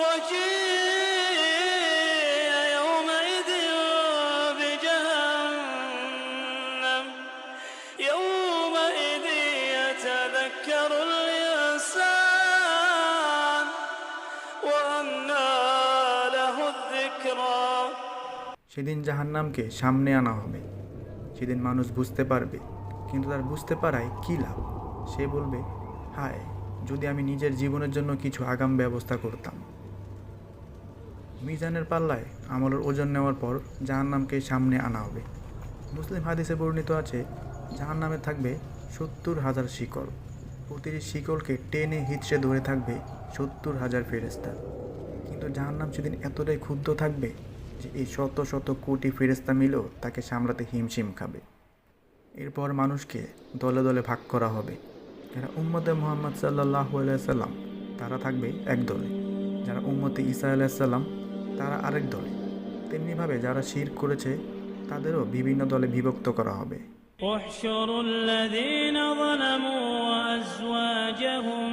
وجيء يومئذ بجهنم يومئذ يتذكر الإنسان وأنى له الذكرى। সেদিন জাহান্নামকে সামনে আনা হবে। সেদিন মানুষ বুঝতে পারবে, কিন্তু তার বুঝতে পারায় কী লাভ? সে বলবে, হায়, যদি আমি নিজের জীবনের জন্য কিছু আগাম ব্যবস্থা করতাম। মিজানের পাল্লায় আমলের ওজন নেওয়ার পর জাহান্নামকে সামনে আনা হবে। মুসলিম হাদিসে বর্ণিত আছে, জাহান্নামে থাকবে 70,000 শিকল। প্রতিটি শিকলকে টেনে হিঁচড়ে ধরে থাকবে 70,000 ফেরেশতা। কিন্তু জাহান্নাম সেদিন এতটাই ক্ষুব্ধ থাকবে যে এই শত শত কোটি ফেরেশতা মিলেও তাকে সামলাতে হিমশিম খাবে। এরপর মানুষকে দলে দলে ভাগ করা হবে। যারা উম্মতে মুহাম্মদ সাল্লাল্লাহু আলাইহি সাল্লাম তারা থাকবে এক দলে, যারা উম্মতে ঈসা আলাইহিস সালাম তারা আরেক দলে। তেমনিভাবে যারা শিরক করেছে তাদেরও বিভিন্ন দলে বিভক্ত করা হবে। احشروا الذين ظلموا وأزواجهم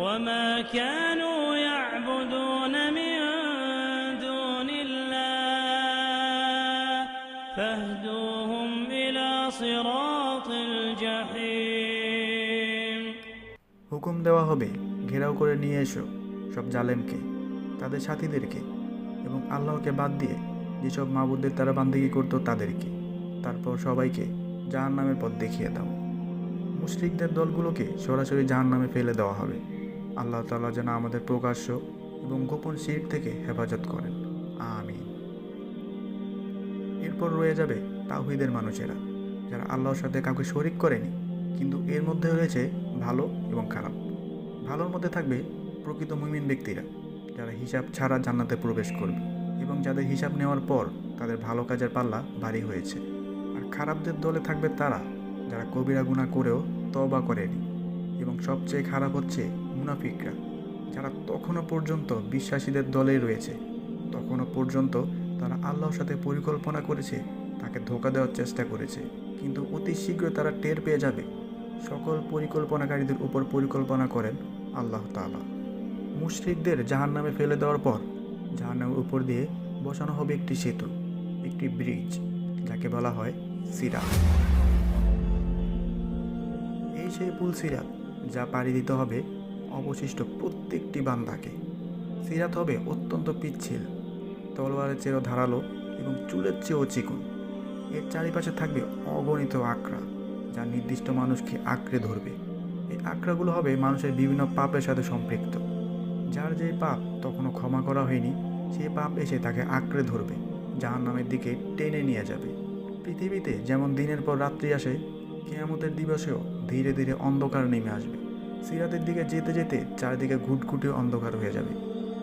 وما كانوا يعبدون من دون الله فاهدوهم إلى صراط الجحيم। হুকুম দেওয়া হবে, ঘেরাও করে নিয়ে এসো সব জালেমকে, তাদের সাথীদেরকে এবং আল্লাহকে বাদ দিয়ে যেসব মাবুদদের তারা বান্দেগী করত তাদেরকে। তারপর সবাইকে জাহান্নামের পথ দেখিয়ে দাও। মুশরিকদের দলগুলোকে সরাসরি জাহান্নামে ফেলে দেওয়া হবে। আল্লাহ তাআলা যেন আমাদের প্রকাশ্য এবং গোপন শিরক থেকে হেফাজত করেন, আমিন। এরপর রয়ে যাবে তাওহীদের মানুষেরা, যারা আল্লাহর সাথে কাউকে শরিক করেনি, কিন্তু এর মধ্যে রয়েছে ভালো এবং খারাপ। ভালোর মধ্যে থাকবে প্রকৃত মুমিন ব্যক্তিরা, যারা হিসাব ছাড়া জান্নাতে প্রবেশ করবে এবং যাদের হিসাব নেওয়ার পর তাদের ভালো কাজের পাল্লা ভারী হয়েছে। আর খারাপদের দলে থাকবে তারা, যারা কবিরা গুনাহ করেও তওবা করেনি। এবং সবচেয়ে খারাপ হচ্ছে মুনাফিকরা, যারা তখনও পর্যন্ত বিশ্বাসীদের দলেই রয়েছে। তখনও পর্যন্ত তারা আল্লাহর সাথে পরিকল্পনা করেছে, তাকে ধোঁকা দেওয়ার চেষ্টা করেছে, কিন্তু অতি শীঘ্রই তারা টের পেয়ে যাবে সকল পরিকল্পনাকারীদের উপর পরিকল্পনা করেন আল্লাহ তাআলা। মুশরিকদের জাহান্নামে ফেলে দেওয়ার পর জাহান্নামের উপর দিয়ে বসানো হবে একটি সেতু, একটি ব্রিজ, যাকে বলা হয় সিরাত। এই সেই পুল সিরাত যা পাড়ি দিতে হবে অবশিষ্ট প্রত্যেকটি বান্দাকে। সিরাত হবে অত্যন্ত পিচ্ছিল, তলোয়ারের চেয়েও ধারালো এবং চুলের চেয়েও চিকন। এর চারিপাশে থাকবে অগণিত আকড়া, যা নির্দিষ্ট মানুষকে আঁকড়ে ধরবে। এই আকড়াগুলো হবে মানুষের বিভিন্ন পাপের সাথে সম্পৃক্ত। যার যে পাপ তখনও ক্ষমা করা হয়নি, সেই পাপ এসে তাকে আঁকড়ে ধরবে, জাহান্নামের দিকে টেনে নিয়ে যাবে। পৃথিবীতে যেমন দিনের পর রাত্রি আসে, কিয়ামতের দিবসেও ধীরে ধীরে অন্ধকার নেমে আসবে। সিরাতের দিকে যেতে যেতে চারিদিকে ঘুটঘুটে অন্ধকার হয়ে যাবে।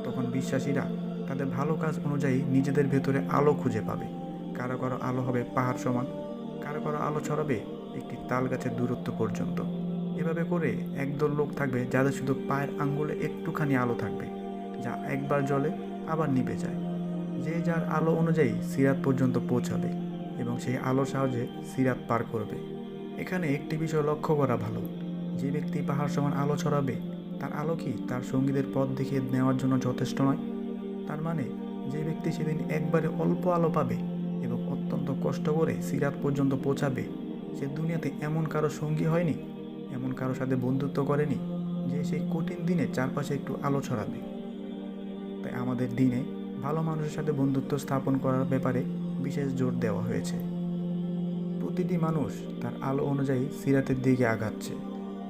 তখন বিশ্বাসীরা তাদের ভালো কাজ অনুযায়ী নিজেদের ভেতরে আলো খুঁজে পাবে। কারো কারো আলো হবে পাহাড় সমান, কারো কারো আলো ছড়াবে একটি তাল গাছের দূরত্ব পর্যন্ত। এভাবে করে একদল লোক থাকবে যাদের শুধু পায়ের আঙ্গুলে একটুখানি আলো থাকবে, যা একবার জ্বলে আবার নিভে যায়। যে যার আলো অনুযায়ী সিরাত পর্যন্ত পৌঁছাবে এবং সেই আলোর সাহায্যে সিরাত পার করবে। এখানে একটি বিষয় লক্ষ্য করা ভালো, যে ব্যক্তি পাহাড় সমান আলো ছড়াবে তার আলো কি তার সঙ্গীদের পথ দেখিয়ে নেওয়ার জন্য যথেষ্ট নয়? তার মানে যে ব্যক্তি সেদিন একবারে অল্প আলো পাবে এবং অত্যন্ত কষ্ট করে সিরাত পর্যন্ত পৌঁছাবে, সে দুনিয়াতে এমন কারো সঙ্গী হয়নি, এমন কারো সাথে বন্ধুত্ব করেনি যে সেই কঠিন দিনে চারপাশে একটু আলো ছড়াবে। তাই আমাদের দিনে ভালো মানুষের সাথে বন্ধুত্ব স্থাপন করার ব্যাপারে বিশেষ জোর দেওয়া হয়েছে। প্রতিটি মানুষ তার আলো অনুযায়ী সিরাতের দিকে আগাচ্ছে,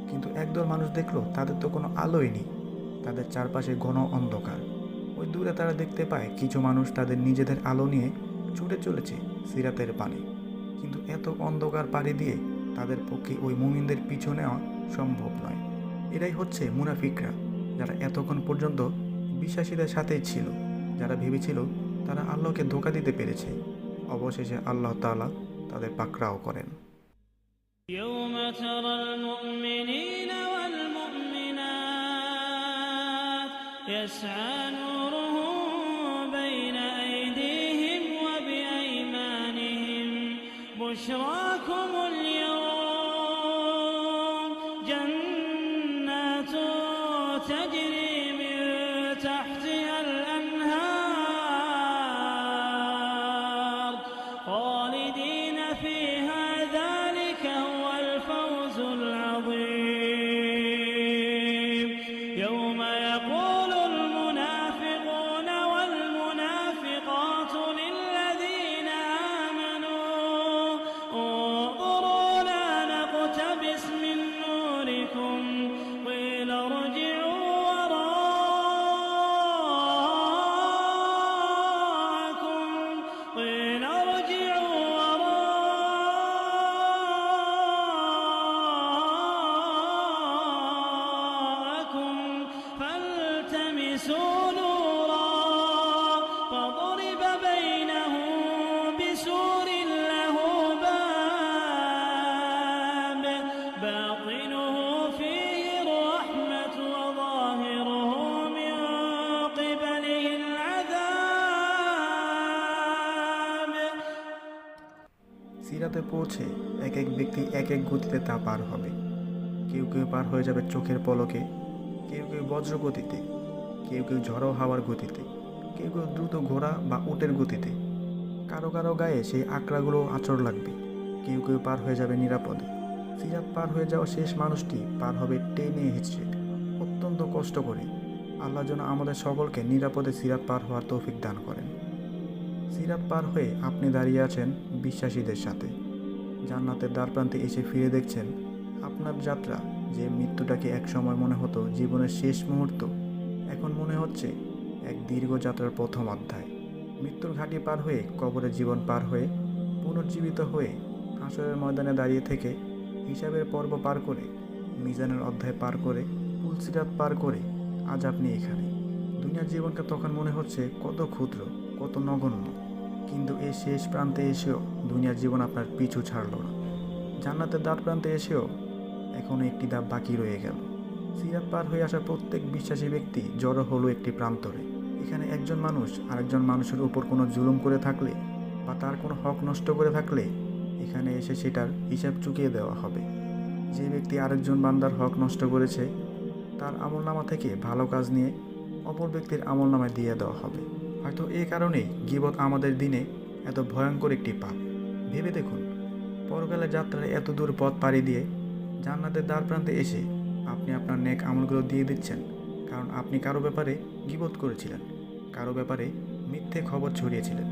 কিন্তু একদল মানুষ দেখলো তাদের তো কোনো আলোই নেই, তাদের চারপাশে ঘন অন্ধকার। ওই দূরে তারা দেখতে পায় কিছু মানুষ তাদের নিজেদের আলো নিয়ে ছুটে চলেছে সিরাতের পানে, কিন্তু এত অন্ধকার পাড়ি দিয়ে তাদের পক্ষে ওই মুমিনদের পিছু নেওয়া সম্ভব নয়। এরাই হচ্ছে মুনাফিকরা, যারা এতক্ষণ পর্যন্ত বিশ্বাসীদের সাথেই ছিল, যারা ভেবেছিল তারা আল্লাহকে ধোঁকা দিতে পেরেছে। অবশেষে আল্লাহ তাআলা তাদের পাকড়াও করেন। يوم ترى المؤمنين والمؤمنات يسعى نورهم بين أيديهم وبأيمانهم بشراكم اليوم جنات تجري من تحتها সিরাতে পৌঁছে এক এক ব্যক্তি এক এক গতিতে তা পার হবে। কেউ কেউ পার হয়ে যাবে চোখের পলকে, কেউ কেউ বজ্র গতিতে, কেউ কেউ ঝড়ো হাওয়ার গতিতে, কেউ কেউ দ্রুত ঘোড়া বা উটের গতিতে। কারো কারো গায়ে সেই আকড়াগুলো আঁচড় লাগবে। কেউ কেউ পার হয়ে যাবে নিরাপদে। সিরাত পার হয়ে যাওয়া শেষ মানুষটি পার হবে টেনে হিচড়ে, অত্যন্ত কষ্ট করে। আল্লাহ যেন আমাদের সকলকে নিরাপদে সিরাত পার হওয়ার তৌফিক দান করেন। সিরাত পার হয়ে আপনি দাঁড়িয়ে আছেন বিশ্বাসীদের সাথে। জান্নাতের দ্বারপ্রান্তে এসে ফিরে দেখছেন আপনার যাত্রা, যে মৃত্যুটাকে একসময় মনে হতো জীবনের শেষ মুহূর্ত, এখন মনে হচ্ছে এক দীর্ঘ যাত্রার প্রথম অধ্যায়। মৃত্যুর ঘাঁটি পার হয়ে কবরের জীবন পার হয়ে পুনর্জীবিত হয়ে হাসরের ময়দানে দাঁড়িয়ে থেকে হিসাবের পর্ব পার করে মিজানের অধ্যায় পার করে পুলসিরাত পার করে আজ আপনি এখানে। দুনিয়ার জীবনকে তখন মনে হচ্ছে কত ক্ষুদ্র, কত নগণ্য, কিন্তু এই শেষ প্রান্তে এসেও দুনিয়ার জীবন আপনার পিছু ছাড়ল না। জান্নাতের দ্বার প্রান্তে এসেও এখনও একটি ধাপ বাকি রয়ে গেল। সিরাত পার হয়ে আসা প্রত্যেক বিশ্বাসী ব্যক্তি জড়ো হলো একটি প্রান্তরে। এখানে একজন মানুষ আরেকজন মানুষের উপর কোনো জুলুম করে থাকলে বা তার কোনো হক নষ্ট করে থাকলে এখানে এসে সেটার হিসাব চুকিয়ে দেওয়া হবে। যে ব্যক্তি আরেকজন বান্দার হক নষ্ট করেছে তার আমলনামা থেকে ভালো কাজ নিয়ে অপর ব্যক্তির আমলনামায় দিয়ে দেওয়া হবে। হয়তো এই কারণেই গীবত আমাদের দিনে এত ভয়ঙ্কর একটি পাপ। ভেবে দেখুন, পরকালের যাত্রায় এত দূর পথ পাড়ি দিয়ে জান্নাতের দ্বার প্রান্তে এসে আপনি আপনার নেক আমলগুলো দিয়ে দিচ্ছেন, কারণ আপনি কারো ব্যাপারে গীবত করেছিলেন, কারো ব্যাপারে মিথ্যে খবর ছড়িয়েছিলেন।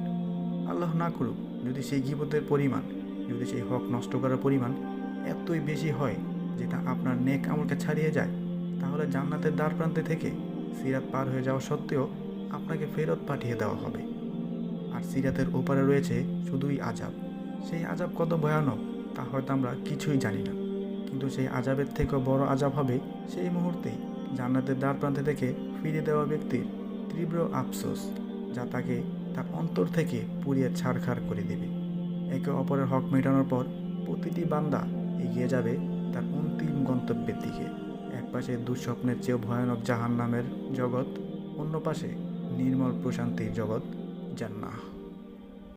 আল্লাহ না করুক যদি সেই গীবতের পরিমাণ, যদি সেই হক নষ্ট করার পরিমাণ এতই বেশি হয় যেটা আপনার নেক আমলকে ছাড়িয়ে যায়, তাহলে জান্নাতের দ্বার প্রান্তে থেকে সিরাত পার হয়ে যাওয়া সত্ত্বেও আপনাকে ফেরত পাঠিয়ে দেওয়া হবে। আর সিরাতের ওপারে রয়েছে শুধুই আযাব। সেই আযাব কত ভয়ানক তা হয়তো আমরা কিছুই জানি না, কিন্তু সেই আযাবের থেকেও বড় আযাব হবে সেই মুহূর্তেই জান্নাতের দ্বার প্রান্তে থেকে ফিরে দেওয়া ব্যক্তির তীব্র আফসোস, যা তাকে তার অন্তর থেকে পুড়িয়ে ছারখার করে দেবে। একে অপরের হক মেটানোর পর প্রতিটি বান্দা এগিয়ে যাবে তার অন্তিম গন্তব্যের দিকে। এক পাশে দুঃস্বপ্নের চেয়েও ভয়ানক জাহান্নামের জগৎ, অন্য পাশে নির্মল প্রশান্তির জগৎ জান্নাহ।